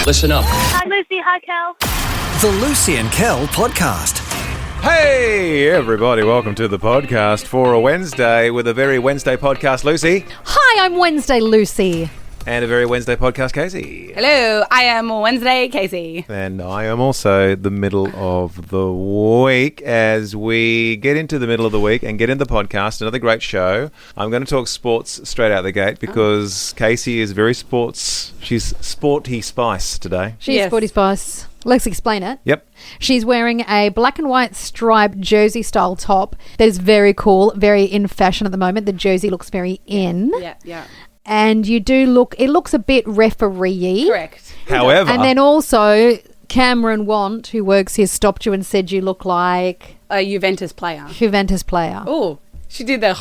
Listen up. Hi, Lucy. Hi, Kel. The Lucy and Kel podcast. Hey, everybody. Welcome to the podcast for a Wednesday with a very Wednesday podcast, Lucy. Hi, I'm Wednesday Lucy. And a very Wednesday podcast, Casey. Hello, I am Wednesday Casey. And I am also the middle of the week. As we get into the middle of the week and get into the podcast, another great show. I'm going to talk sports straight out the gate because Casey is very sports. She's sporty spice today. She's Sporty Spice. Let's explain it. Yep. She's wearing a black and white striped jersey style top that is very cool, very in fashion at the moment. The jersey looks very in. Yeah. And you do look, it looks a bit referee-y. Correct. However. And then also, Cameron Want, who works here, stopped you and said you look like A Juventus player. player. Oh, she did the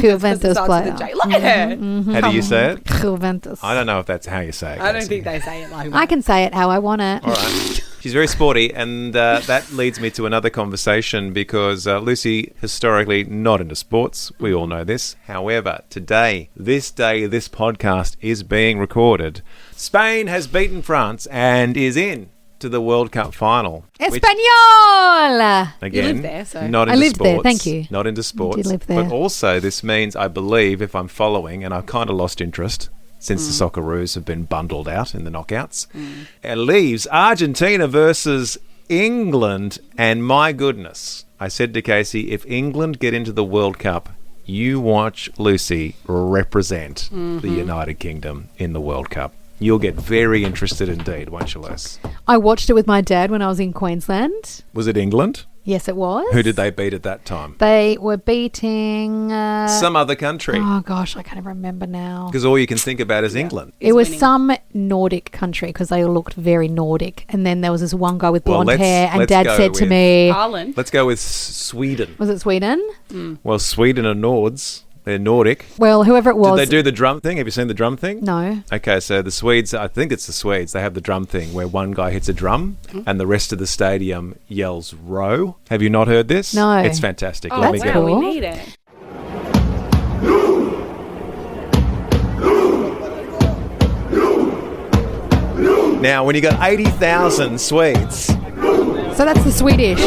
Juventus player. player. Look at her. How do you say it? Juventus. I don't know if that's how you say it. I don't Casey. think they say it like that. I can say it how I want it. All right. She's very sporty, and that leads me to another conversation because Lucy, historically not into sports. We all know this. However, today, this podcast is being recorded. Spain has beaten France and is in to the World Cup final. Espanol! Again, You lived there, so. not I into lived sports. there, thank you. Not into sports. live there. But also, this means, I believe, if I'm following, and I've kind of lost interest since the Socceroos have been bundled out in the knockouts. It leaves Argentina versus England, and my goodness, I said to Casey, if England get into the World Cup, you watch Lucy represent the United Kingdom in the World Cup. You'll get very interested indeed, won't you, Les? I watched it with my dad when I was in Queensland. Was it England? Yes, it was. Who did they beat at that time? They were beating... Some other country. oh, gosh, I can't even remember now. Because all you can think about is England. It was winning. some Nordic country because they all looked very Nordic. And then there was this one guy with blonde hair and let's Dad go said to with- me... Ireland. Let's go with Sweden. Was it Sweden? Well, Sweden are Nords. They're Nordic. Well, whoever it was... Did they do the drum thing? Have you seen the drum thing? No. Okay, so the Swedes, I think it's the Swedes, they have the drum thing where one guy hits a drum and the rest of the stadium yells row. Have you not heard this? No. It's fantastic. Oh, Let me that's get wow, it. cool. we need it. Now, when you got 80,000 Swedes, So that's the Swedish.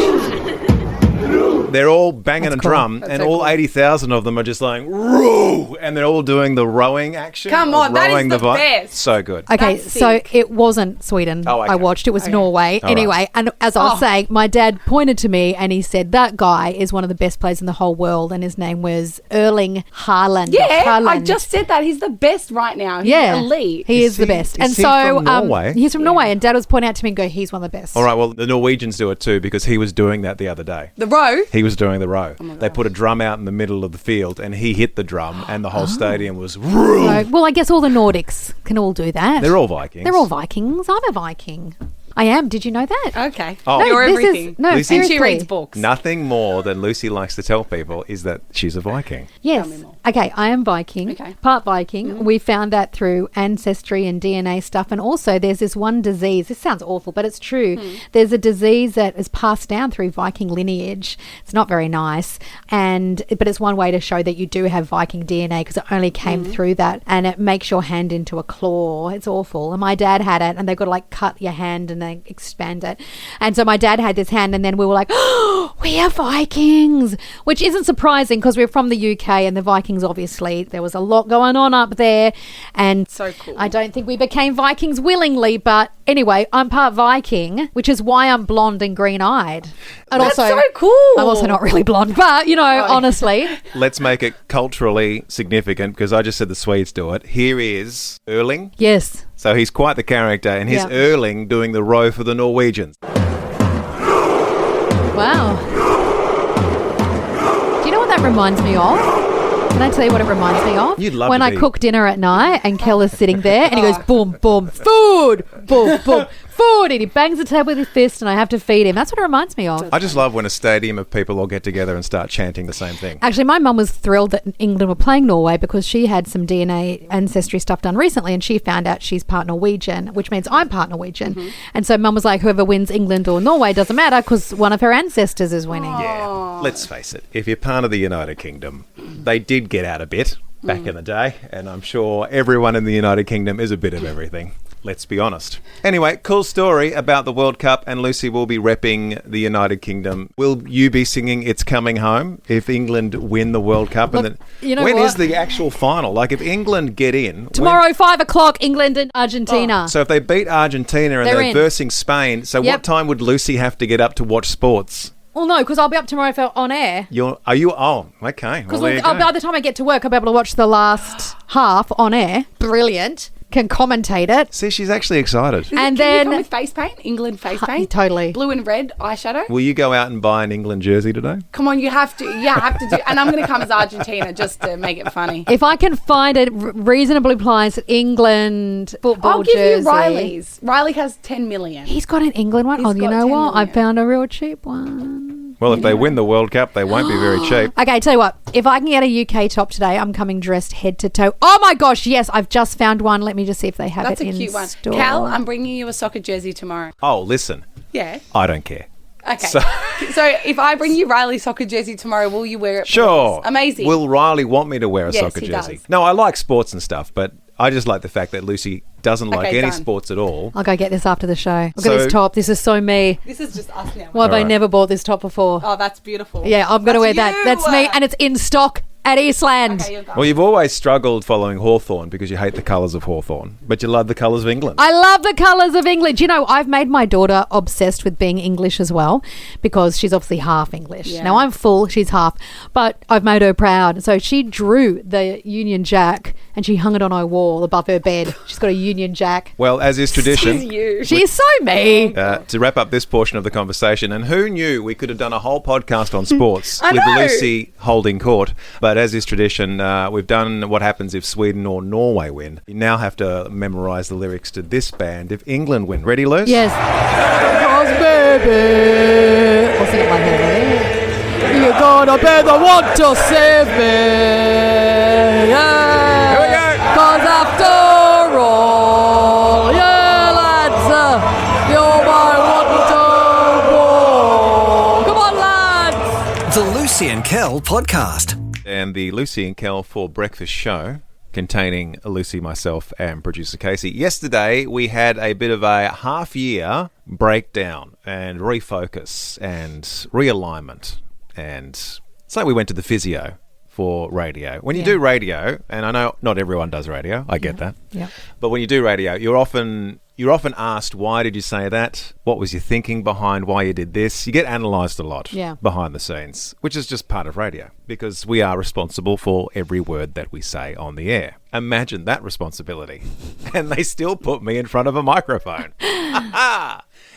they're all banging That's a cool. drum, That's and so all cool. 80,000 of them are just like row, and they're all doing the rowing action. Come of on, that is rowing the vi- best. So good. Okay, That's so sick. it wasn't Sweden. Oh, okay. I watched. It was Norway. All right. Anyway, and as I was Oh. saying, my dad pointed to me and he said, that guy is one of the best players in the whole world, and his name was Erling Haaland. Yeah, I Haaland. just said that. He's the best right now. He's elite. He Is is the he- best. is And he so from Norway? he's from Norway, and Dad was pointing out to me and go, he's one of the best. All right, well, the Norwegians do it too because he was doing that the other day. The row. He was doing the row. Oh They put a drum out in the middle of the field and he hit the drum and the Oh. whole stadium was room. So, well, I guess all the Nordics can all do that. They're all Vikings. They're all Vikings. I'm a Viking. I am. Did you know that? Okay. Oh. No, You're this is- everything. no, Lucy- And seriously. she reads books. Nothing more than Lucy likes to tell people is that she's a Viking. Yes. Tell me more. Okay, I am Viking. Okay. Part Viking. We found that through ancestry and DNA stuff. And also, there's this one disease. This sounds awful, but it's true. There's a disease that is passed down through Viking lineage. It's not very nice. But it's one way to show that you do have Viking DNA because it only came through that. And it makes your hand into a claw. It's awful. And my dad had it, and they've got to like cut your hand and then expand it. And so my dad had this hand, and then we were like, oh, we are Vikings, which isn't surprising because we're from the UK, and the Vikings, obviously, there was a lot going on up there. And So cool. I don't think we became Vikings willingly, but anyway, I'm part Viking, which is why I'm blonde and green-eyed. And That's also, so cool. I'm also not really blonde, but, you know, honestly. Let's make it culturally significant because I just said the Swedes do it. Here is Erling. Yes. So he's quite the character, and here's Yeah. Erling doing the row for the Norwegians. Wow. Do you know what that reminds me of? Can I tell you what it reminds me of? You'd love when to I be- cook dinner at night and Kel is sitting there and he goes, boom, boom, food, boom, boom, food. And he bangs the table with his fist and I have to feed him. That's what it reminds me of. I just love when a stadium of people all get together and start chanting the same thing. Actually, my mum was thrilled that England were playing Norway because she had some DNA ancestry stuff done recently and she found out she's part Norwegian, which means I'm part Norwegian. And so mum was like, whoever wins England or Norway doesn't matter because one of her ancestors is winning. Yeah, let's face it. If you're part of the United Kingdom, they did get out a bit back in the day, and I'm sure everyone in the United Kingdom is a bit of everything. Let's be honest. Anyway, cool story about the World Cup, and Lucy will be repping the United Kingdom. Will you be singing It's Coming Home if England win the World Cup? Look, and then, you know when what? is the actual final? Like, if England get in... Tomorrow, 5 o'clock, England and Argentina. So if they beat Argentina and They're they're in. versing Spain, so Yep. what time would Lucy have to get up to watch sports? Well, no, because I'll be up tomorrow on air. Are you? Oh, okay. Because Well, there you go. by the time I get to work, I'll be able to watch the last half on air. Brilliant. Can commentate it. See, she's actually excited. And Can then you come with face paint? England face paint? Totally. Blue and red eyeshadow? Will you go out and buy an England jersey today? Come on, you have to. Yeah, have to do. And I'm going to come as Argentina just to make it funny. If I can find a reasonably priced England football I'll give jersey. you Riley's. Riley has 10 million. He's got an England one. He's Oh, you got know 10 what? I million. found a real cheap one. Well, if they win the World Cup, they won't be very cheap. Okay, tell you what. If I can get a UK top today, I'm coming dressed head to toe. Oh my gosh, yes, I've just found one. Let me just see if they have That's it a in cute one. store. Cal, I'm bringing you a soccer jersey tomorrow. Oh, listen, Yeah. I don't care. Okay. So- So if I bring you Riley's soccer jersey tomorrow, will you wear it? please? Sure. Amazing. Will Riley want me to wear a Yes, soccer he jersey? does. No, I like sports and stuff, but I just like the fact that Lucy doesn't like Okay, any done. sports at all. I'll go get this after the show. Look So- at this top. This is so me. This is just us now. Why have I Alright. never bought this top before? Oh, that's beautiful. Yeah, I'm going to wear that. you. That's me, and it's in stock at Eastland. Okay, you're done. Well, you've always struggled following Hawthorn because you hate the colours of Hawthorn, but you love the colours of England. I love the colours of England. You know, I've made my daughter obsessed with being English as well because she's obviously half English. Yeah. Now, I'm full, she's half, but I've made her proud. So she drew the Union Jack and she hung it on her wall above her bed. She's got a Union Jack. Well, as is This tradition, is you. She's so me. to wrap up this portion of the conversation, and who knew we could have done a whole podcast on sports I with know. Lucy holding court. But as is tradition, we've done what happens if Sweden or Norway win. You now have to memorise the lyrics to this band if England win. Ready, Luce? Yes. Because baby, I'll sing it like that. You're gonna be the one to save me. Yeah. Here we go. 'Cause after all, yeah, lads, you're my one to go. Come on, lads. The Lucy and Kel podcast. And the Lucy and Kel for Breakfast show containing Lucy, myself, and producer Casey. Yesterday, we had a bit of a half-year breakdown and refocus and realignment. And it's like we went to the physio for radio. When you do radio, and I know not everyone does radio, I get that. Yeah. But when you do radio, you're often asked, why did you say that? What was your thinking behind why you did this? You get analysed a lot behind the scenes, which is just part of radio because we are responsible for every word that we say on the air. Imagine that responsibility. And they still put me in front of a microphone.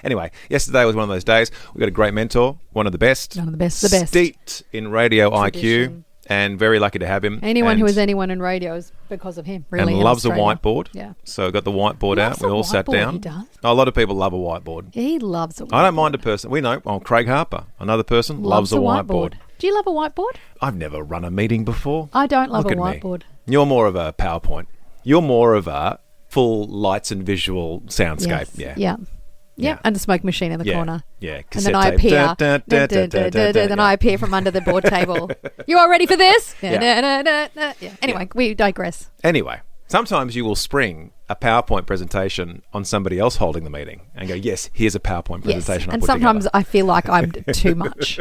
Anyway, yesterday was one of those days. We got a great mentor, one of the best. One of the best, the best. Steeped in radio Tradition. IQ. And very lucky to have him. Anyone who And- is anyone in radio is because of him, really. and in loves a Australia. whiteboard. Yeah. So I got the whiteboard Loves out. We a all sat whiteboard, down. he does. A lot of people love a whiteboard. Yeah, he loves a whiteboard. I don't mind a person. We know. Oh, Craig Harper, another person, loves a whiteboard. Do you love a whiteboard? I've never run a meeting before. I don't love Look a at me. whiteboard. You're more of a PowerPoint. You're more of a full lights and visual soundscape. Yes. Yeah. Yeah. And the smoke machine in the corner. Yeah. And Cassette then I tape. appear. Da, da, da, da, da, da, Then yeah. I appear from under the board table. You all ready for this? Yeah. Yeah. Anyway, we digress. Anyway, sometimes you will spring a PowerPoint presentation on somebody else holding the meeting and go, yes, here's a PowerPoint Yes. presentation. I And put sometimes together. I feel like I'm too much.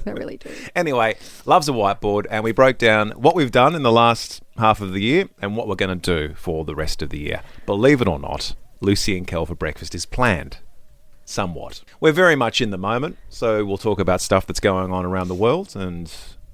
I really do. Anyway, loves a whiteboard, and we broke down what we've done in the last half of the year and what we're going to do for the rest of the year. Believe it or not, Lucy and Kel for Breakfast is planned. Somewhat. We're very much in the moment, so we'll talk about stuff that's going on around the world and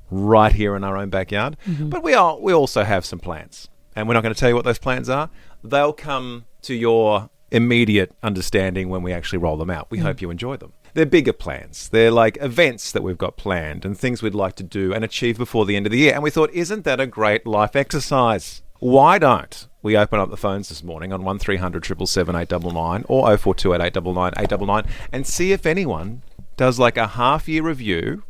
right here in our own backyard. But we also have some plans, and we're not going to tell you what those plans are. They'll come to your immediate understanding when we actually roll them out. We hope you enjoy them. They're bigger plans. They're like events that we've got planned and things we'd like to do and achieve before the end of the year. And we thought, isn't that a great life exercise? Why don't we open up the phones this morning on 1300 777 899 or 0428 899 899 and see if anyone does like a half-year review.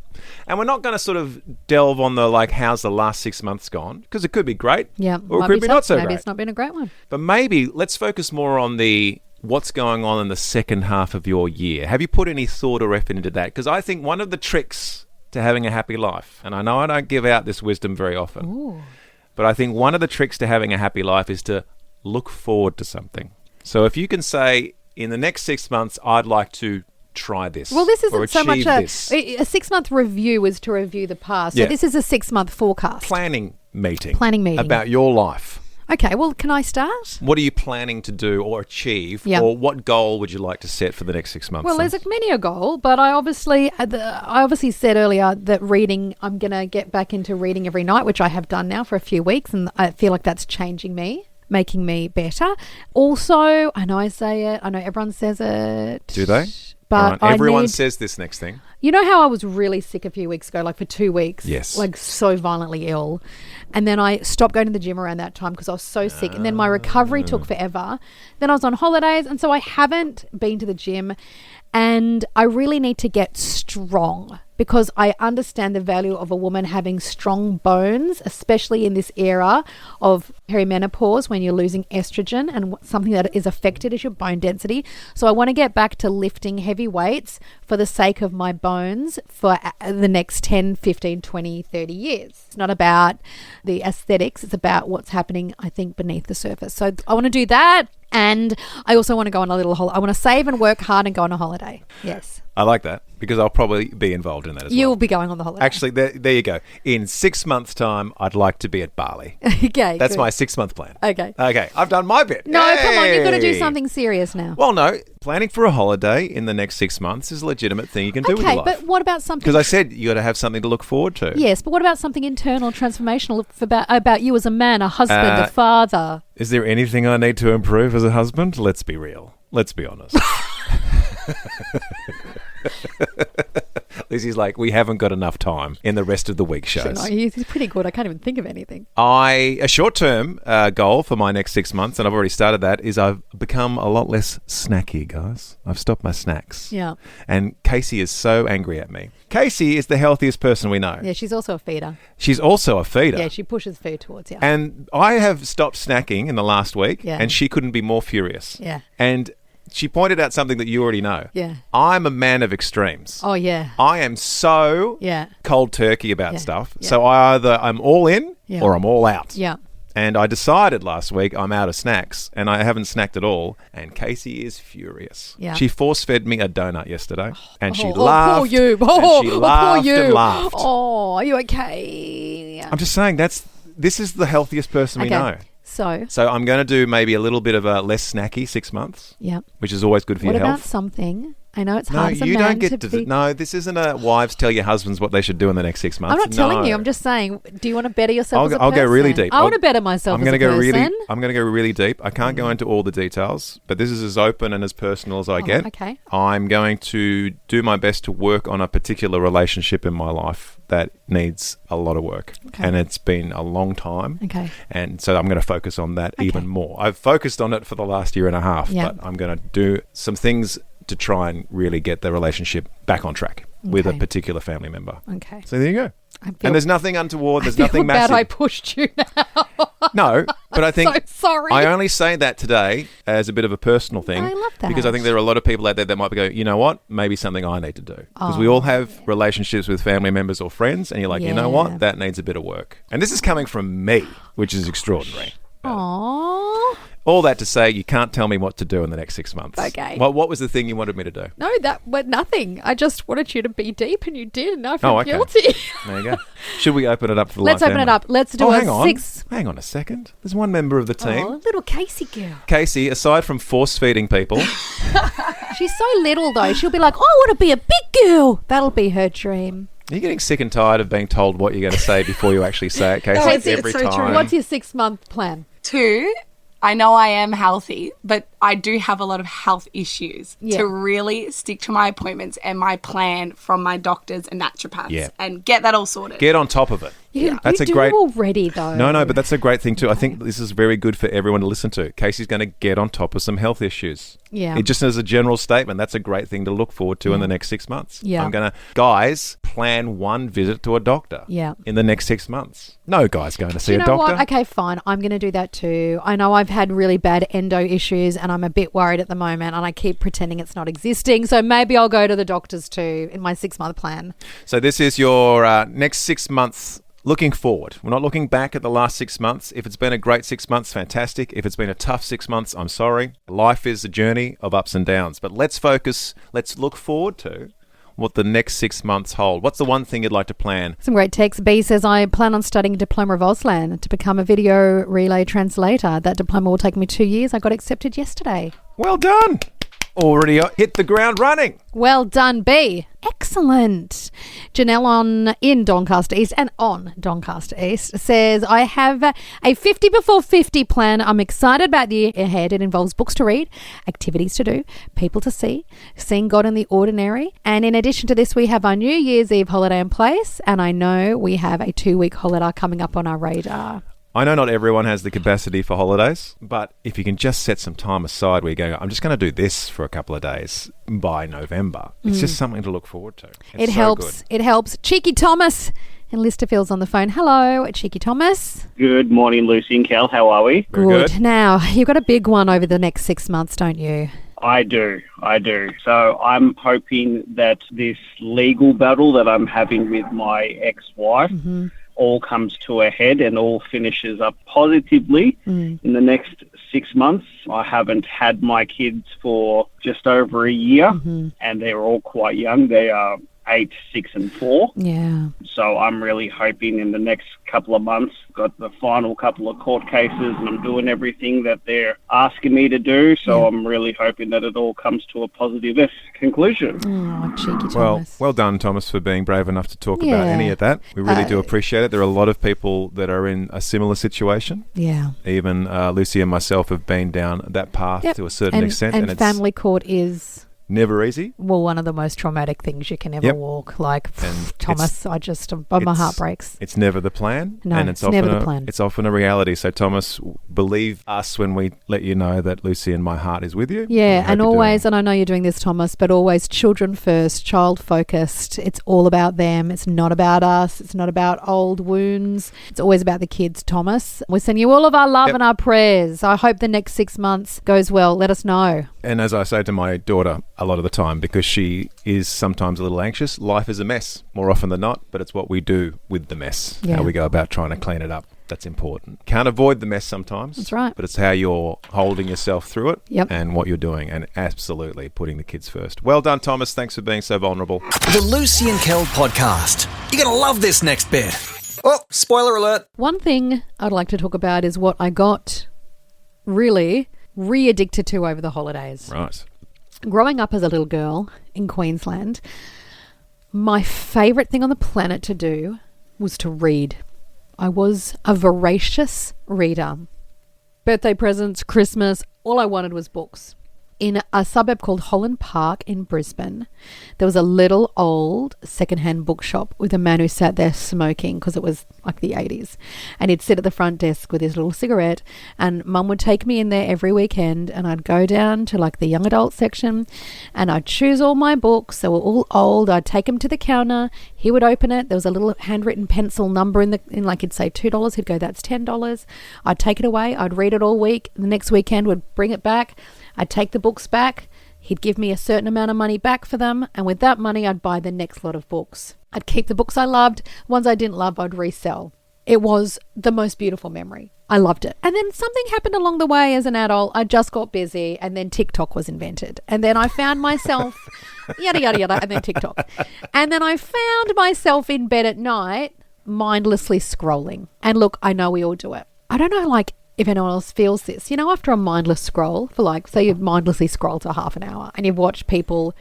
And we're not going to sort of delve on the like, how's the last 6 months gone? Because it could be great, Yeah. or it might could be not tough. so Maybe great. it's not been a great one. But maybe let's focus more on the what's going on in the second half of your year. Have you put any thought or effort into that? Because I think one of the tricks to having a happy life, and I know I don't give out this wisdom very often, but I think one of the tricks to having a happy life is to look forward to something. So if you can say, in the next 6 months, I'd like to try this. Well, this or isn't so much achieve a 6 month review is to review the past. So Yeah. this is a 6 month forecast. Planning meeting. Planning meeting. About your life. Okay, well, can I start? What are you planning to do or achieve? Yeah. Or what goal would you like to set for the next 6 months? Well, there's many a goal, but I obviously said earlier that reading, I'm going to get back into reading every night, which I have done now for a few weeks, and I feel like that's changing me, making me better. Also, I know I say it, I know everyone says it. Do they? But Everyone says this next thing. You know how I was really sick a few weeks ago, like for 2 weeks? Yes. Like so violently ill. And then I stopped going to the gym around that time because I was so sick. And then my recovery took forever. Then I was on holidays. And so I haven't been to the gym. And I really need to get strong because I understand the value of a woman having strong bones, especially in this era of perimenopause when you're losing estrogen, and something that is affected is your bone density. So I want to get back to lifting heavy weights for the sake of my bones for the next 10, 15, 20, 30 years. It's not about the aesthetics. It's about what's happening, I think, beneath the surface. So I want to do that. And I also want to go on a little holiday. I want to save and work hard and go on a holiday. Yes. I like that because I'll probably be involved in that as well. You'll be going on the holiday. Actually, there you go. In 6 months' time, I'd like to be at Bali. Okay. That's good. my 6 month plan. Okay. Okay. I've done my bit. No, come on. You've got to do Yay! something serious now. Well, no. Planning for a holiday in the next 6 months is a legitimate thing you can do with your Okay, life. but what about something... Because I said you got to have something to look forward to. Yes, but what about something internal, transformational about you as a man, a husband, a father? Is there anything I need to improve as a husband? Let's be real. Let's be honest. Lizzie's like, we haven't got enough time in the rest of the week shows. No, he's pretty good. I can't even think of anything. A short-term goal for my next 6 months, and I've already started that, is I've become a lot less snacky, guys. I've stopped my snacks. Yeah. And Casey is so angry at me. Casey is the healthiest person we know. Yeah, she's also a feeder. She's also a feeder. Yeah, she pushes food towards you. And I have stopped snacking in the last week, Yeah. and she couldn't be more furious. Yeah. And she pointed out something that you already know. Yeah. I'm a man of extremes. Oh, yeah. I am so Yeah. cold turkey about Yeah. stuff. Yeah. So I'm all in Yeah. or I'm all out. Yeah. And I decided last week I'm out of snacks and I haven't snacked at all. And Casey is furious. Yeah. She force-fed me a donut yesterday and she Oh, laughed. poor you. And she laughed poor you. and laughed. Oh, are you okay? I'm just saying this is the healthiest person we know. So I'm going to do maybe a little bit of a less snacky 6 months. yeah. Which is always good for What your about health. something? I know it's No, hard as a you man don't get to to. be... No, this isn't a wives tell your husbands what they should do in the next 6 months. I'm not telling No. you. I'm just saying, do you want to better yourself as a person? I'll go really deep. I want to better myself I'm as a gonna person. I'm going to go really deep. I can't go into all the details, but this is as open and as personal as I get. Okay. I'm going to do my best to work on a particular relationship in my life that needs a lot of work. Okay. And it's been a long time. Okay. And so I'm going to focus on that even more. I've focused on it for the last year and a half, Yeah. but I'm going to do some things to try and really get the relationship back on track with a Okay. particular family member. Okay. So there you go. I feel- And there's nothing untoward. There's I feel nothing bad massive. I pushed you now. No, but I think so sorry. I only say that today as a bit of a personal thing. I love that. Because I think there are a lot of people out there that might be going, you know what, maybe something I need to do. Because we all have relationships with family members or friends, and you're like, you know Yeah. what, that needs a bit of work. And this is coming from me, which is extraordinary. Aww. All that to say, you can't tell me what to do in the next 6 months. Okay. What was the thing you wanted me to do? No, nothing. I just wanted you to be deep, and you did, and I feel Okay. guilty. There you go. Should we open it up for the Let's live open it family? up. Let's do hang a on. 6. Hang on a second. There's one member of the team. Oh, little Casey girl. Casey, aside from force-feeding people, She's so little, though. She'll be like, I want to be a big girl. That'll be her dream. are you getting sick and tired of being told what you're going to say before you actually say it, Casey? No, it's every so true. time. What's your 6-month plan? 2, I know I am healthy, but I do have a lot of health issues. Yeah. To really stick to my appointments and my plan from my doctors and naturopaths Yeah. and get that all sorted. Get on top of it. That's you a do great. already, though. No, but that's a great thing too. I think this is very good for everyone to listen to. Casey's going to get on top of some health issues. Yeah. It just as a general statement, that's a great thing to look forward to in the next 6 months. Yeah. I'm going to, guys, plan one visit to a doctor. Yeah. In the next 6 months. No guy's going to see You a know doctor. what? Okay, fine. I'm going to do that too. I know I've had really bad endo issues and I'm a bit worried at the moment and I keep pretending it's not existing. So maybe I'll go to the doctors too in my 6-month plan. So this is your next 6 months looking forward. We're not looking back at the last 6 months. If it's been a great 6 months, fantastic. If it's been a tough 6 months, I'm sorry. Life is a journey of ups and downs. But let's look forward to what the next 6 months hold. What's the one thing you'd like to plan? Some great text. B says, I plan on studying Diploma of Auslan to become a video relay translator. That diploma will take me 2 years. I got accepted yesterday. Well done. Already hit the ground running. Well done, B. Excellent. Janelle in Doncaster East and on Doncaster East says, I have a 50 before 50 plan. I'm excited about the year ahead. It involves books to read, activities to do, people to see, seeing God in the ordinary. And in addition to this, we have our New Year's Eve holiday in place. And I know we have a 2-week holiday coming up on our radar. I know not everyone has the capacity for holidays, but if you can just set some time aside where you're going, I'm just going to do this for a couple of days by November. It's just something to look forward to. It helps. It helps. Cheeky Thomas in Listerfield's on the phone. Hello, Cheeky Thomas. Good morning, Lucy and Kel. How are we? Very good. Now, you've got a big one over the next 6 months, don't you? I do. So I'm hoping that this legal battle that I'm having with my ex-wife all comes to a head and all finishes up positively in the next 6 months. I haven't had my kids for just over a year, and they're all quite young. They are 8, 6, and 4. Yeah. So I'm really hoping in the next couple of months, got the final couple of court cases, and I'm doing everything that they're asking me to do. So I'm really hoping that it all comes to a positive conclusion. Oh, cheeky Thomas. Well done, Thomas, for being brave enough to talk about any of that. We really do appreciate it. There are a lot of people that are in a similar situation. Yeah. Even Lucy and myself have been down that path to a certain extent. And family court is... never easy. Well, one of the most traumatic things you can ever walk. Like, Thomas, my heart breaks. It's never the plan. No, and it's never the plan. It's often a reality. So, Thomas, believe us when we let you know that Lucy and my heart is with you. Yeah, and always, and I know you're doing this, Thomas, but always children first, child focused. It's all about them. It's not about us. It's not about old wounds. It's always about the kids, Thomas. We send you all of our love and our prayers. I hope the next 6 months goes well. Let us know. And as I say to my daughter a lot of the time, because she is sometimes a little anxious, life is a mess more often than not, but it's what we do with the mess, how we go about trying to clean it up. That's important. Can't avoid the mess sometimes. That's right. But it's how you're holding yourself through it and what you're doing, and absolutely putting the kids first. Well done, Thomas. Thanks for being so vulnerable. The Lucy and Kel podcast. You're going to love this next bit. Oh, spoiler alert. One thing I'd like to talk about is what I got really re-addicted to over the holidays. Right. Growing up as a little girl in Queensland, my favourite thing on the planet to do was to read. I was a voracious reader. Birthday presents, Christmas, all I wanted was books. In a suburb called Holland Park in Brisbane, there was a little old secondhand bookshop with a man who sat there smoking because it was like the 80s. And he'd sit at the front desk with his little cigarette, and Mum would take me in there every weekend, and I'd go down to like the young adult section and I'd choose all my books. They were all old. I'd take them to the counter. He would open it. There was a little handwritten pencil number in like he'd say $2. He'd go, that's $10. I'd take it away. I'd read it all week. The next weekend would bring it back. I'd take the books back. He'd give me a certain amount of money back for them, and with that money I'd buy the next lot of books. I'd keep the books I loved. Ones I didn't love I'd resell. It was the most beautiful memory. I loved it. And then something happened along the way as an adult. I just got busy, and then TikTok was invented. And then I found myself yada yada yada, and then TikTok. And then I found myself in bed at night mindlessly scrolling. And look, I know we all do it. I don't know if anyone else feels this, after a mindless scroll for say you mindlessly scroll to half an hour and you've watched people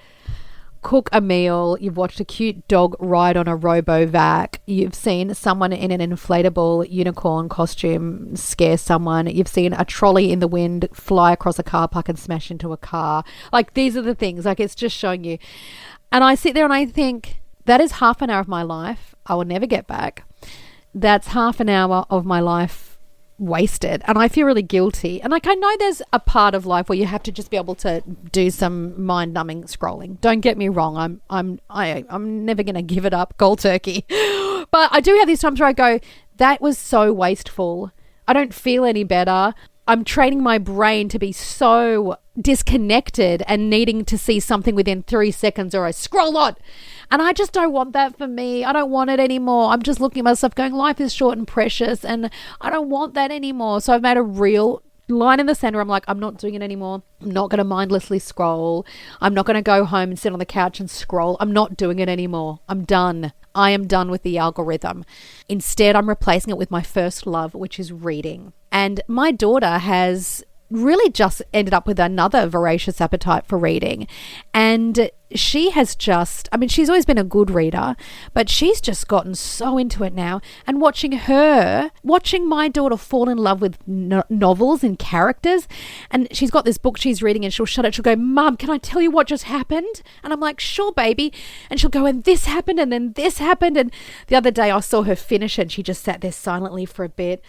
cook a meal, you've watched a cute dog ride on a robo-vac, you've seen someone in an inflatable unicorn costume scare someone, you've seen a trolley in the wind fly across a car park and smash into a car. These are the things, it's just showing you. And I sit there and I think, that is half an hour of my life I will never get back. That's half an hour of my life wasted, and I feel really guilty. And I know there's a part of life where you have to just be able to do some mind-numbing scrolling. Don't get me wrong, I'm never going to give it up cold turkey, but I do have these times where I go, that was so wasteful. I don't feel any better. I'm training my brain to be so disconnected and needing to see something within 3 seconds or I scroll on. And I just don't want that for me. I don't want it anymore. I'm just looking at myself going, life is short and precious and I don't want that anymore. So I've made a real line in the center. I'm like, I'm not doing it anymore. I'm not going to mindlessly scroll. I'm not going to go home and sit on the couch and scroll. I'm not doing it anymore. I'm done. I am done with the algorithm. Instead, I'm replacing it with my first love, which is reading. And my daughter has really just ended up with another voracious appetite for reading. And she has just, I mean, she's always been a good reader, but she's just gotten so into it now. And watching my daughter fall in love with novels and characters. And she's got this book she's reading and she'll shut it. She'll go, Mum, can I tell you what just happened? And I'm like, sure, baby. And she'll go, and this happened and then this happened. And the other day I saw her finish it and she just sat there silently for a bit.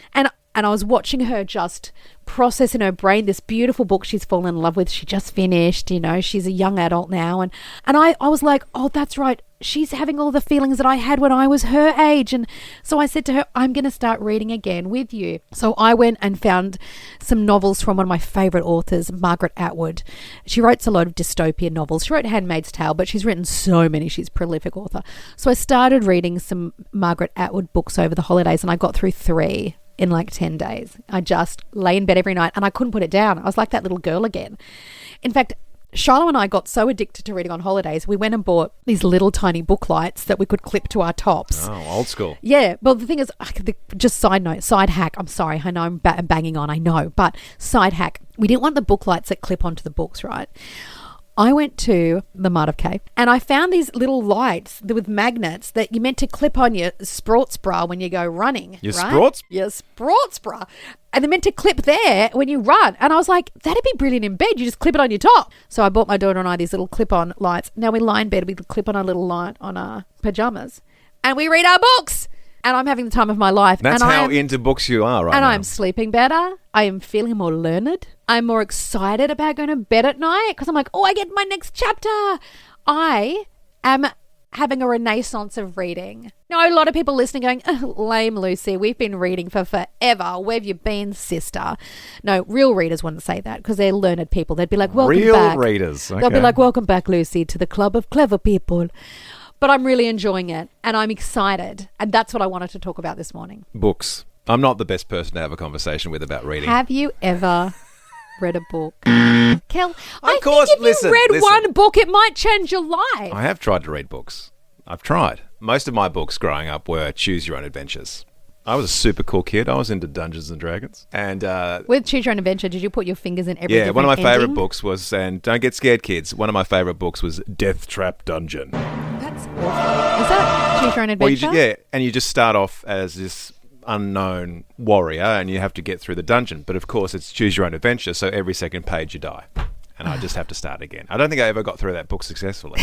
And I was watching her just process in her brain this beautiful book she's fallen in love with. She just finished, she's a young adult now. And I was like, oh, that's right. She's having all the feelings that I had when I was her age. And so I said to her, I'm going to start reading again with you. So I went and found some novels from one of my favorite authors, Margaret Atwood. She writes a lot of dystopian novels. She wrote Handmaid's Tale, but she's written so many. She's a prolific author. So I started reading some Margaret Atwood books over the holidays and I got through 3 in like 10 days. I just lay in bed every night and I couldn't put it down. I was like that little girl again. In fact, Shiloh and I got so addicted to reading on holidays, we went and bought these little tiny book lights that we could clip to our tops. Oh, old school. Yeah. Well, the thing is, just side hack. I'm sorry. I know I'm banging on. I know. But side hack. We didn't want the book lights that clip onto the books, right? I went to the Mart Cave and I found these little lights with magnets that you meant to clip on your sports bra when you go running. Your right? sports? Your sports bra. And they're meant to clip there when you run. And I was like, that'd be brilliant in bed. You just clip it on your top. So I bought my daughter and I these little clip-on lights. Now we lie in bed, we clip on a little light on our pajamas and we read our books. And I'm having the time of my life. That's how into books you are right now. And I'm sleeping better. I am feeling more learned. I'm more excited about going to bed at night because I'm like, oh, I get my next chapter. I am having a renaissance of reading. Now, a lot of people listening going, oh, lame, Lucy. We've been reading for forever. Where have you been, sister? No, real readers wouldn't say that because they're learned people. They'd be like, welcome back. Real readers. Okay. They'll be like, welcome back, Lucy, to the club of clever people. But I'm really enjoying it and I'm excited. And that's what I wanted to talk about this morning. Books. I'm not the best person to have a conversation with about reading. Have you ever read a book? Kel, I course, think if you read listen. one book, it might change your life. I have tried to read books. I've tried. Most of my books growing up were choose your own adventures. I was a super cool kid. I was into Dungeons and Dragons. And with Choose Your Own Adventure, did you put your fingers in every one of my ending? favourite books was, and don't get scared, kids, one of my favourite books was Death Trap Dungeon. That's awful. Is that Choose Your Own Adventure? And you just start off as this unknown warrior and you have to get through the dungeon. But of course, it's Choose Your Own Adventure, so every second page you die. And I just have to start again. I don't think I ever got through that book successfully.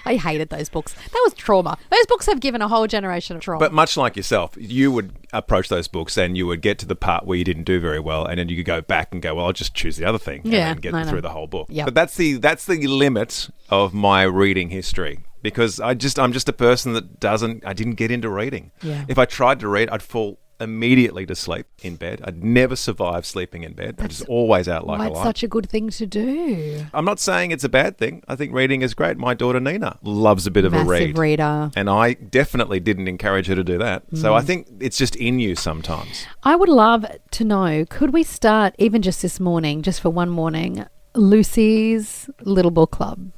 I hated those books. That was trauma. Those books have given a whole generation of trauma. But much like yourself, you would approach those books and you would get to the part where you didn't do very well, and then you could go back and go, well, I'll just choose the other thing and get through the whole book. Yep. But that's the limit of my reading history. Because I'm just a person that I didn't get into reading. Yeah. If I tried to read, I'd fall immediately to sleep in bed. I'd never survive sleeping in bed. I'm just always out like a light. It's such a good thing to do. I'm not saying it's a bad thing. I think reading is great. My daughter Nina loves a bit of a read. Massive reader. And I definitely didn't encourage her to do that. So I think it's just in you sometimes. I would love to know, could we start, even just this morning, just for one morning, Lucy's Little Book Club?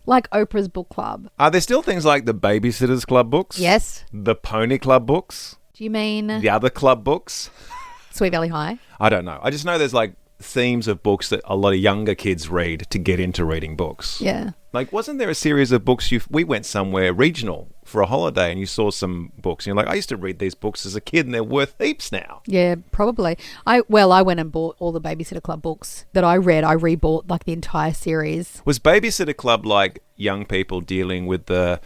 Like Oprah's book club. Are there still things like the Babysitter's Club books? Yes. The Pony Club books? Do you mean the other club books? Sweet Valley High? I don't know. I just know there's like themes of books that a lot of younger kids read to get into reading books. Yeah. Like, wasn't there a series of books we went somewhere regional for a holiday and you saw some books and you're like, I used to read these books as a kid and they're worth heaps now. Yeah, probably. I went and bought all the Babysitter Club books that I read. I rebought like the entire series. Was Babysitter Club like young people dealing with the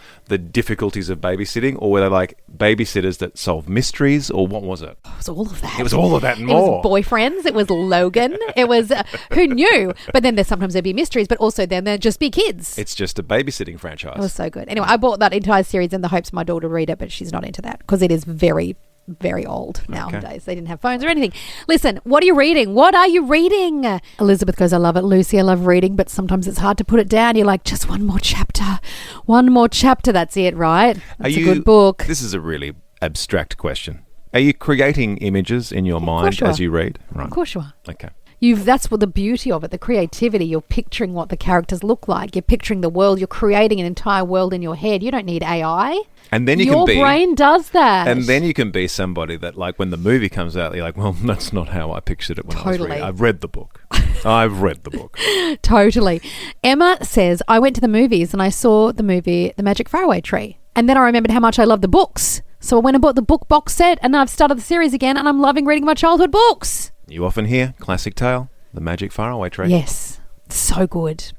difficulties of babysitting, or were they like babysitters that solve mysteries, or what was it? It was all of that. It was all of that and more. It was boyfriends. It was Logan. It was who knew? But then sometimes there'd be mysteries, but also then there'd just be kids. It's just a babysitting franchise. It was so good. Anyway, I bought that entire series in the hopes my daughter would read it, but she's not into that because it is very very old nowadays. They didn't have phones or anything. Listen, what are you reading? What are you reading? Elizabeth goes, I love it. Lucy, I love reading, but sometimes it's hard to put it down. You're like, just one more chapter. One more chapter. That's it, right? That's a good book. This is a really abstract question. Are you creating images in your mind as you read? Right. Of course you are. Okay. That's what the beauty of it, the creativity. You're picturing what the characters look like. You're picturing the world. You're creating an entire world in your head. You don't need AI. And then your brain does that. And then you can be somebody that, like, when the movie comes out, you're like, well, that's not how I pictured it when I was reading. I've read the book. I've read the book. Totally. Emma says, I went to the movies and I saw the movie The Magic Faraway Tree. And then I remembered how much I love the books. So I went and bought the book box set and I've started the series again and I'm loving reading my childhood books. You often hear classic tale, The Magic Faraway Tree. Yes. So good.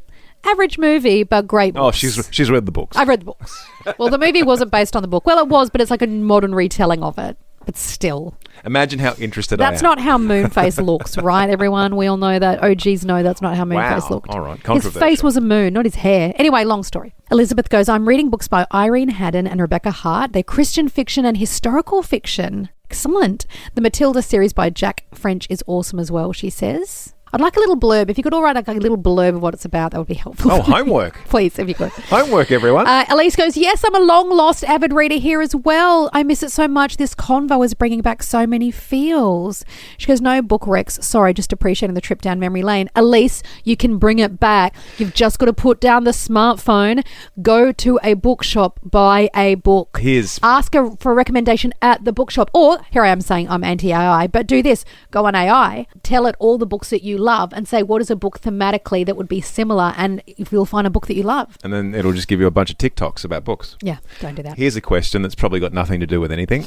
Average movie, but great books. Oh, she's read the books. I've read the books. Well, the movie wasn't based on the book. Well, it was, but it's like a modern retelling of it. But still. Imagine how interested I am. That's not how Moonface looks, right, everyone? We all know that. OGs know that's not how Moonface looked. All right, his face was a moon, not his hair. Anyway, long story. Elizabeth goes, I'm reading books by Irene Haddon and Rebecca Hart. They're Christian fiction and historical fiction. Excellent. The Matilda series by Jack French is awesome as well, she says. I'd like a little blurb. If you could all write like a little blurb of what it's about, that would be helpful. Oh, homework. Please, if you could. Homework, everyone. Elise goes, yes, I'm a long-lost avid reader here as well. I miss it so much. This convo is bringing back so many feels. She goes, no book recs. Sorry, just appreciating the trip down memory lane. Elise, you can bring it back. You've just got to put down the smartphone, go to a bookshop, buy a book. Ask her for a recommendation at the bookshop. Or, here I am saying I'm anti-AI, but do this. Go on AI, tell it all the books that you love and say what is a book thematically that would be similar, and if you'll find a book that you love. And then it'll just give you a bunch of TikToks about books. Yeah, don't do that. Here's a question that's probably got nothing to do with anything.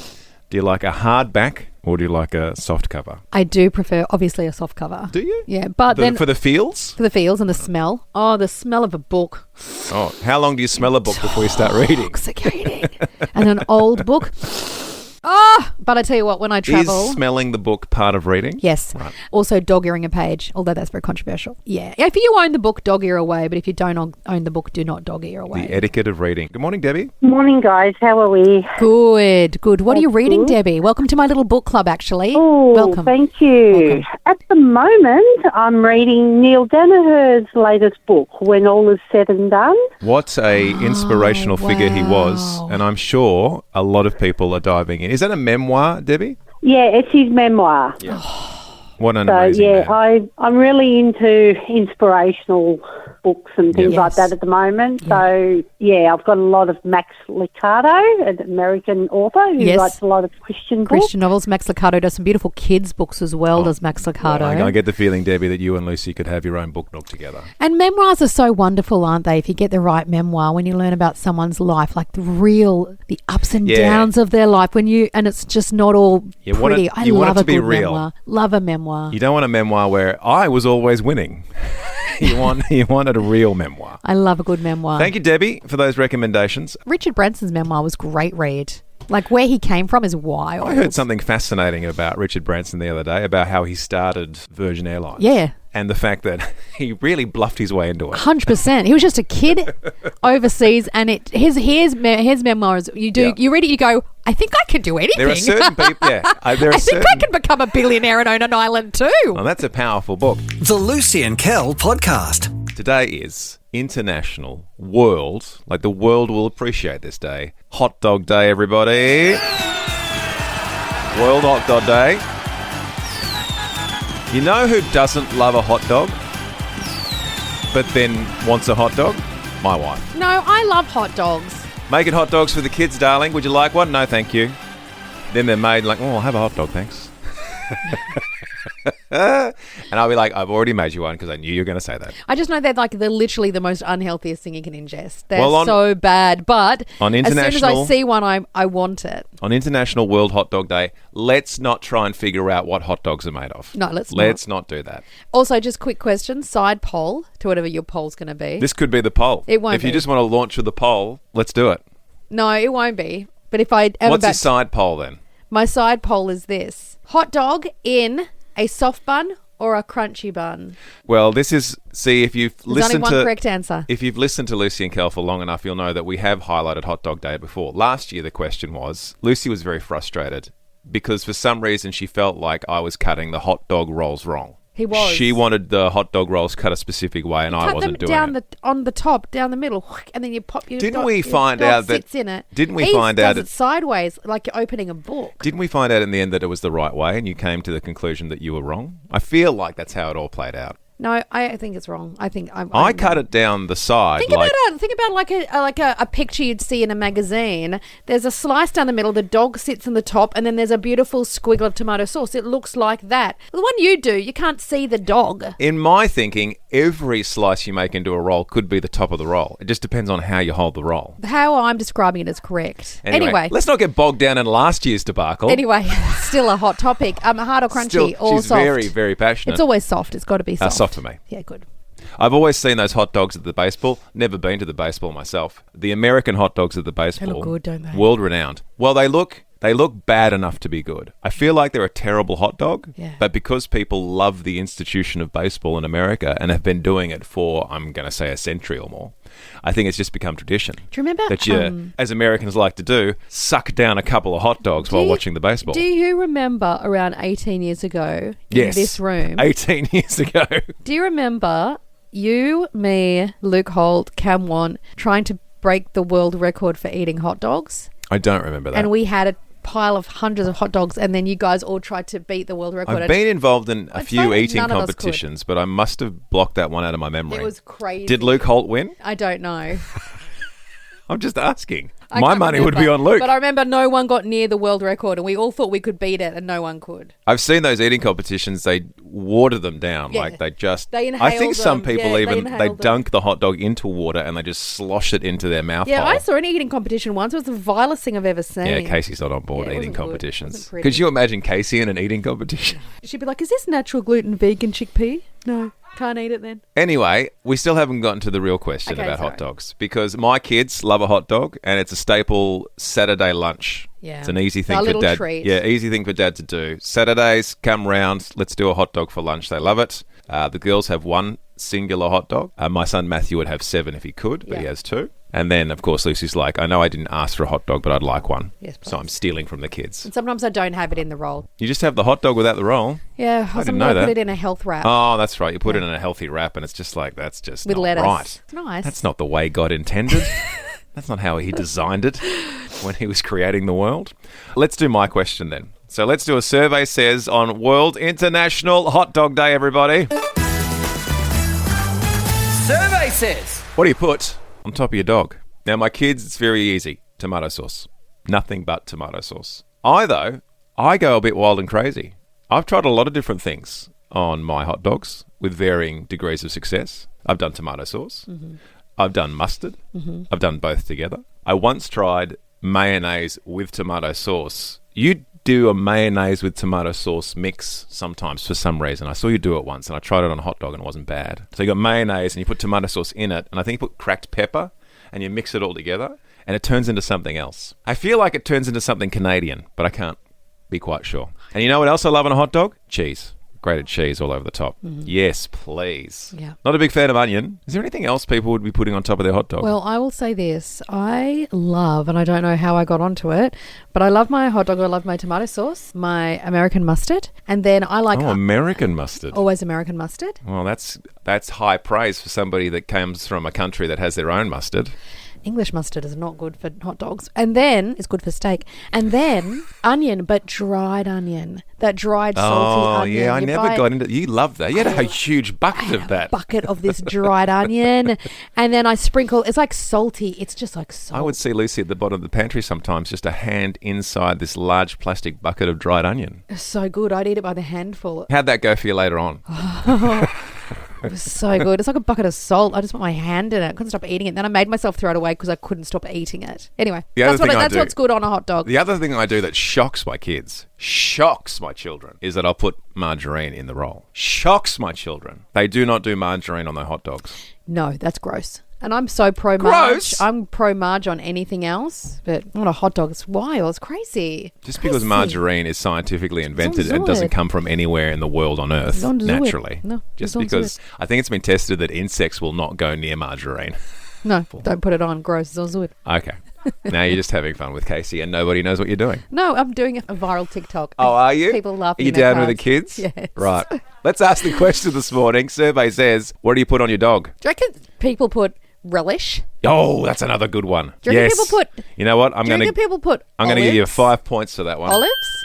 Do you like a hardback or do you like a soft cover? I do prefer, obviously, a soft cover. Do you? Yeah, but then... For the feels? For the feels and the smell. Oh, the smell of a book. Oh, how long do you smell a book before you start reading? Intoxicating. And an old book... Oh, but I tell you what, when I travel... Is smelling the book part of reading? Yes. Right. Also, dog-earing a page, although that's very controversial. Yeah. If you own the book, dog-ear away, but if you don't own the book, do not dog-ear away. The etiquette of reading. Good morning, Debbie. Morning, guys. How are we? Good. What are you reading, Debbie? Welcome to my little book club, actually. Oh, welcome. Thank you. Welcome. At the moment, I'm reading Neil Danaher's latest book, When All Is Said and Done. What a inspirational figure he was, and I'm sure a lot of people are diving in. Is that a memoir, Debbie? Yeah, it's his memoir. Yeah. What an amazing man. I'm really into inspirational books and things like that at the moment. So, I've got a lot of Max Lucado, an American author who writes a lot of Christian books. Christian novels. Max Lucado does some beautiful kids' books as well, does Max Lucado. Well, I get the feeling, Debbie, that you and Lucy could have your own book nook together. And memoirs are so wonderful, aren't they? If you get the right memoir, when you learn about someone's life, like the ups and downs of their life, and it's just not all pretty. I love a good memoir. Love a memoir. You don't want a memoir where I was always winning. You wanted a real memoir. I love a good memoir. Thank you, Debbie, for those recommendations. Richard Branson's memoir was great read. Like, where he came from is wild. I heard something fascinating about Richard Branson the other day, about how he started Virgin Airlines. Yeah. And the fact that he really bluffed his way into it. 100%. He was just a kid overseas, and his memoirs, you read it, you go, I think I can do anything. There are certain people, I think I can become a billionaire and own an island too. Well, that's a powerful book. The Lucy and Kel Podcast. Today is International World, like the world will appreciate this day, Hot Dog Day, everybody. World Hot Dog Day. You know who doesn't love a hot dog, but then wants a hot dog? My wife. No, I love hot dogs. Making hot dogs for the kids, darling. Would you like one? No, thank you. Then they're made like, I'll have a hot dog, thanks. And I'll be like, I've already made you one because I knew you were going to say that. I just know they're literally the most unhealthiest thing you can ingest. They're so bad, but as soon as I see one, I want it. On International World Hot Dog Day, let's not try and figure out what hot dogs are made of. No, let's not do that. Also, just quick question, side poll to whatever your poll's going to be. This could be the poll. It won't be. If you just want to launch with the poll, let's do it. No, it won't be. But if I ever... What's your side poll then? My side poll is this. Hot dog in a soft bun or a crunchy bun? Well, this is... See, if you've listened to... There's only one correct answer. If you've listened to Lucy and Kel for long enough, you'll know that we have highlighted Hot Dog Day before. Last year, the question was... Lucy was very frustrated because for some reason she felt like I was cutting the hot dog rolls wrong. He was. She wanted the hot dog rolls cut a specific way, and I wasn't doing it. On the top, down the middle, and then you pop your Didn't dog, we your find dog out that- sits in it. didn't we He find does out it sideways, like you're opening a book. Didn't we find out in the end that it was the right way, and you came to the conclusion that you were wrong? I feel like that's how it all played out. No, I think it's wrong. I think I cut it down the side. Think about a picture you'd see in a magazine. There's a slice down the middle. The dog sits in the top, and then there's a beautiful squiggle of tomato sauce. It looks like that. The one you do, you can't see the dog. In my thinking, every slice you make into a roll could be the top of the roll. It just depends on how you hold the roll. How I'm describing it is correct. Anyway, let's not get bogged down in last year's debacle. Anyway, still a hot topic. Hard or crunchy or she's soft? very, very passionate. It's always soft. It's got to be soft. Soft for me. Yeah, good. I've always seen those hot dogs at the baseball. Never been to the baseball myself. The American hot dogs at the baseball. They look good, don't they? World renowned. Well, they look bad enough to be good. I feel like they're a terrible hot dog, but because people love the institution of baseball in America and have been doing it for, I'm going to say, a century or more, I think it's just become tradition. Do you remember that you, as Americans like to do, suck down a couple of hot dogs while watching the baseball? Do you remember around 18 years ago in this room? 18 years ago. Do you remember you, me, Luke Holt, Cam Want trying to break the world record for eating hot dogs? I don't remember that. And we had a pile of hundreds of hot dogs, and then you guys all tried to beat the world record. I've been involved in a few eating none of us competitions, but I must have blocked that one out of my memory. It was crazy. Did Luke Holt win? I don't know. I'm just asking. I My can't money would remember, be on Luke. But I remember no one got near the world record, and we all thought we could beat it, and no one could. I've seen those eating competitions. They water them down. Yeah. Like they just... They inhale I think some them. people Yeah, even... they They inhale dunk the hot dog into water and they just slosh it into their mouth Yeah, hole. I saw an eating competition once. It was the vilest thing I've ever seen. Yeah, Casey's not on board Yeah, it eating wasn't good. It competitions. wasn't pretty. Could you imagine Casey in an eating competition? She'd be like, is this natural gluten vegan chickpea? No, can't eat it then. Anyway, we still haven't gotten to the real question Okay, about sorry. hot dogs because my kids love a hot dog and it's a staple Saturday lunch. Yeah. It's an easy thing Our for little dad. treat. Yeah, easy thing for dad to do. Saturdays come round, let's do a hot dog for lunch. They love it. The girls have one singular hot dog. My son Matthew would have 7 if he could, but he has 2. And then, of course, Lucy's like, I know I didn't ask for a hot dog, but I'd like one. Yes, please. So I'm stealing from the kids. And sometimes I don't have it in the roll. You just have the hot dog without the roll? Yeah, I didn't sometimes know I that. put it in a health wrap. Oh, that's right. You put it in a healthy wrap, and it's just like, that's just With not lettuce. right. It's nice. That's not the way God intended. That's not how he designed it when he was creating the world. Let's do my question then. So let's do a survey says on World International Hot Dog Day, everybody. Survey says. What do you put on top of your dog? Now, my kids, it's very easy. Tomato sauce. Nothing but tomato sauce. I go a bit wild and crazy. I've tried a lot of different things on my hot dogs with varying degrees of success. I've done tomato sauce. Mm-hmm. I've done mustard. Mm-hmm. I've done both together. I once tried mayonnaise with tomato sauce. You do a mayonnaise with tomato sauce mix sometimes for some reason. I saw you do it once and I tried it on a hot dog and it wasn't bad. So you got mayonnaise and you put tomato sauce in it and I think you put cracked pepper and you mix it all together and it turns into something else. I feel like it turns into something Canadian, but I can't be quite sure. And you know what else I love on a hot dog? Cheese. Grated cheese all over the top. Mm-hmm. Yes, please. Yeah. Not a big fan of onion. Is there anything else people would be putting on top of their hot dog? Well, I will say this. I love, and I don't know how I got onto it, but I love my hot dog. I love my tomato sauce, my American mustard, and then I like... American mustard. Always American mustard. Well, that's high praise for somebody that comes from a country that has their own mustard. English mustard is not good for hot dogs. And then it's good for steak. And then onion, but dried onion. That dried salty onion. Oh, yeah, I never got into... You love that. You had a huge bucket of that. A bucket of this dried onion. And then I sprinkle... It's like salty. It's just like salt. I would see Lucy at the bottom of the pantry sometimes, just a hand inside this large plastic bucket of dried onion. It's so good. I'd eat it by the handful. How'd that go for you later on? It was so good. It's like a bucket of salt. I just put my hand in it. I couldn't stop eating it. Then I made myself throw it away because I couldn't stop eating it. Anyway, that's what's good on a hot dog. The other thing I do that shocks my kids, shocks my children, is that I'll put margarine in the roll. Shocks my children. They do not do margarine on their hot dogs. No, that's gross. And I'm so pro-Marge. Gross? I'm pro-Marge on anything else. But on a hot dog, it's wild. It's crazy. Just because margarine is scientifically invented and doesn't come from anywhere in the world on Earth, naturally. No, just because I think it's been tested that insects will not go near margarine. No, don't put it on. Gross. It's all good. Okay. Now you're just having fun with Casey and nobody knows what you're doing. No, I'm doing a viral TikTok. Oh, are you? People laughing. Are you down with the kids? Yes. Right. Let's ask the question this morning. Survey says, what do you put on your dog? Do you reckon people put relish? Oh, that's another good one. Do you reckon people put... You know what? I'm going to give you 5 points for that one. Olives?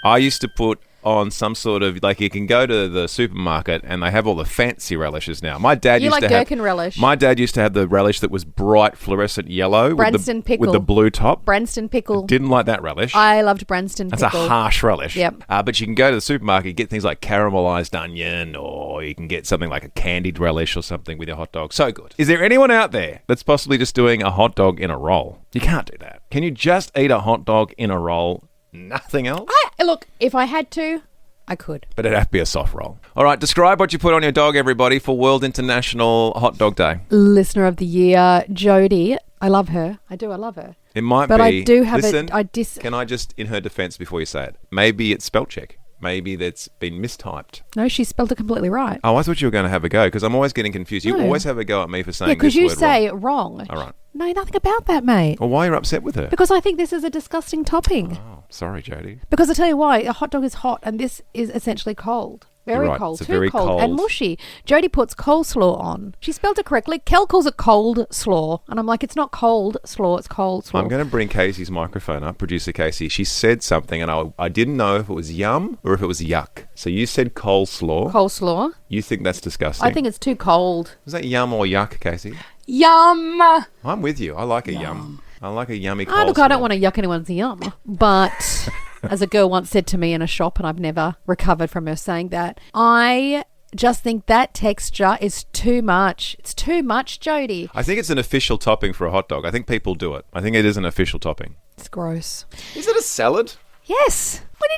I used to put on some sort of, like, you can go to the supermarket and they have all the fancy relishes now. My dad used to have... You like gherkin relish? My dad used to have the relish that was bright fluorescent yellow Branston pickle. with the blue top. Branston pickle. Didn't like that relish. I loved Branston pickle. That's a harsh relish. Yep. But you can go to the supermarket, get things like caramelized onion, or you can get something like a candied relish or something with your hot dog. So good. Is there anyone out there that's possibly just doing a hot dog in a roll? You can't do that. Can you just eat a hot dog in a roll? Nothing else? Look, if I had to, I could. But it'd have to be a soft roll. All right, describe what you put on your dog, everybody, for World International Hot Dog Day. Listener of the Year, Jodie. I love her. I do. I love her. It might but be... But I do have Can I just, in her defense before you say it, maybe it's spell check. Maybe that's been mistyped. No, she spelled it completely right. Oh, I thought you were going to have a go because I'm always getting confused. You always have a go at me for saying this word wrong. Yeah, because you say it wrong. All right. No, nothing about that, mate. Well, why are you upset with her? Because I think this is a disgusting topping. Oh, sorry, Jodie. Because I tell you why, a hot dog is hot and this is essentially cold. Very right. cold. It's Too very cold and mushy. Jodie puts coleslaw on. She spelled it correctly. Kel calls it cold slaw. And I'm like, it's not cold slaw, it's cold slaw. I'm going to bring Casey's microphone up, producer Casey. She said something and I didn't know if it was yum or if it was yuck. So you said coleslaw. Coleslaw. You think that's disgusting? I think it's too cold. Is that yum or yuck, Casey? Yum. I'm with you. I like a yum. I like a yummy coleslaw. Look, I don't want to yuck anyone's yum. But as a girl once said to me in a shop, and I've never recovered from her saying that, I just think that texture is too much. It's too much, Jodie. I think it's an official topping for a hot dog. I think people do it. I think it is an official topping. It's gross. Is it a salad? Yes. What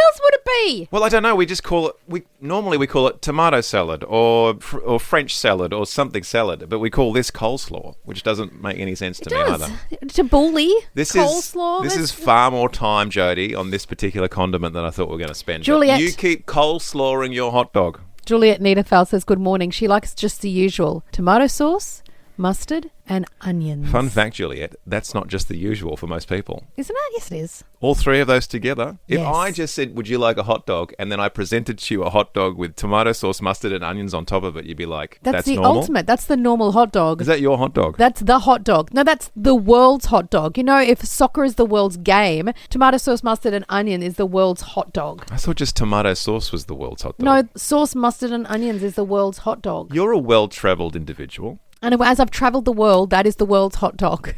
else would it be? Well, I don't know. We just call it. Normally we call it tomato salad or French salad or something salad, but we call this coleslaw, which doesn't make any sense to me either. Tabbouleh, coleslaw. This is far more time, Jodie, on this particular condiment than I thought we were going to spend. Juliet, but you keep coleslaw in your hot dog. Juliet Niederfeld says good morning. She likes just the usual tomato sauce, mustard, and onions. Fun fact, Juliet, that's not just the usual for most people. Isn't it? Yes, it is. All three of those together. Yes. If I just said, would you like a hot dog? And then I presented to you a hot dog with tomato sauce, mustard, and onions on top of it, you'd be like, that's the normal? ultimate. That's the normal hot dog. Is that your hot dog? That's the hot dog. No, that's the world's hot dog. You know, if soccer is the world's game, tomato sauce, mustard, and onion is the world's hot dog. I thought just tomato sauce was the world's hot dog. No, sauce, mustard, and onions is the world's hot dog. You're a well-travelled individual. And as I've travelled the world, that is the world's hot dog.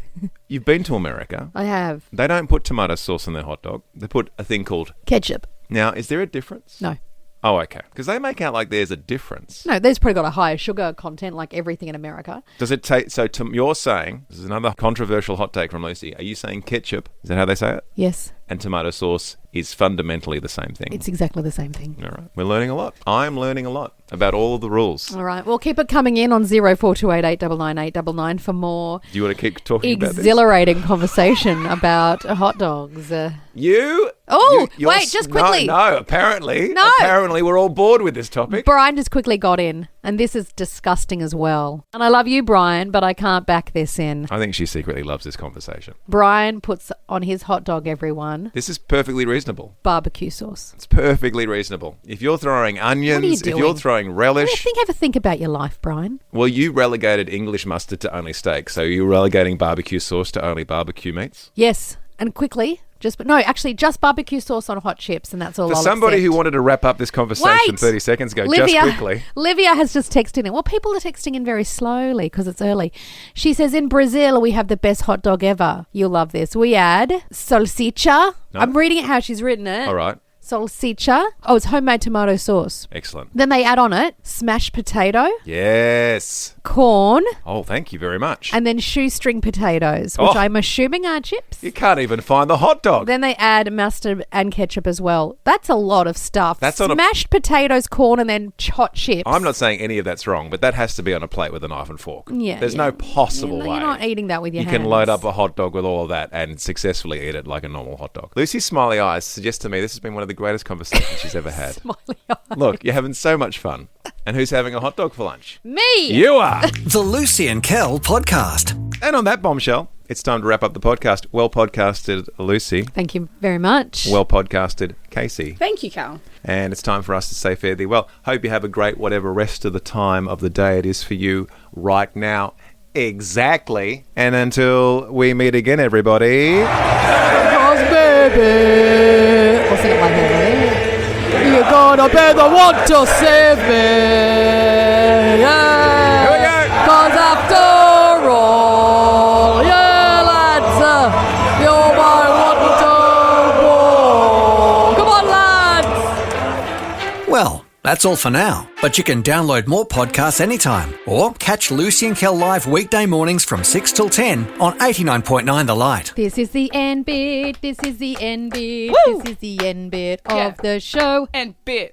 You've been to America. I have. They don't put tomato sauce on their hot dog. They put a thing called... ketchup. Now, is there a difference? No. Oh, okay. Because they make out like there's a difference. No, there's probably got a higher sugar content like everything in America. Does it take... So you're saying... This is another controversial hot take from Lucy. Are you saying ketchup? Is that how they say it? Yes. And tomato sauce is fundamentally the same thing? It's exactly the same thing. All right. We're learning a lot. I'm learning a lot about all of the rules. All right. Well, keep it coming in on 0428899899 for more... Do you want to keep talking about this? Exhilarating conversation about hot dogs. Wait, just quickly. No, apparently. No. Apparently we're all bored with this topic. Brian just quickly got in, and this is disgusting as well. And I love you, Brian, but I can't back this in. I think she secretly loves this conversation. Brian puts on his hot dog, everyone. This is perfectly reasonable. Barbecue sauce. It's perfectly reasonable. If you're throwing onions, if you're throwing relish... Ever think about your life, Brian? Well, you relegated English mustard to only steak, so you're relegating barbecue sauce to only barbecue meats? Yes, and quickly... just barbecue sauce on hot chips, and that's all. For somebody who wanted to wrap up this conversation 30 seconds ago, just quickly. Livia has just texted in. Well, people are texting in very slowly because it's early. She says, in Brazil, we have the best hot dog ever. You'll love this. We add salsicha. No. I'm reading it how she's written it. All right. Salsicha. Oh, it's homemade tomato sauce. Excellent. Then they add on it smashed potato. Yes. Corn. Oh, thank you very much. And then shoestring potatoes, which I'm assuming are chips. You can't even find the hot dog. Then they add mustard and ketchup as well. That's a lot of stuff. That's smashed potatoes, corn, and then hot chips. I'm not saying any of that's wrong, but that has to be on a plate with a knife and fork. Yeah. There's no possible way. You're not eating that with your hands. You can load up a hot dog with all of that and successfully eat it like a normal hot dog. Lucy's smiley eyes suggest to me this has been one of the greatest conversations she's ever had. Smiley eyes. Look, you're having so much fun. And who's having a hot dog for lunch? Me! You are! The Lucy and Kel podcast. And on that bombshell, it's time to wrap up the podcast. Well podcasted, Lucy. Thank you very much. Well podcasted, Casey. Thank you, Cal. And it's time for us to say fare thee well. Hope you have a great whatever rest of the time of the day it is for you right now. Exactly. And until we meet again, everybody. Because baby, I'll sing it like that. You're gonna be the one to save me. Yeah. Here we go. 'Cause after all, yeah, lads, you're my one to war. Come on, lads. Well, that's all for now. But you can download more podcasts anytime or catch Lucy and Kel live weekday mornings from 6 till 10 on 89.9 The Light. This is the end bit. This is the end bit. Woo! This is the end bit of the show. And bit.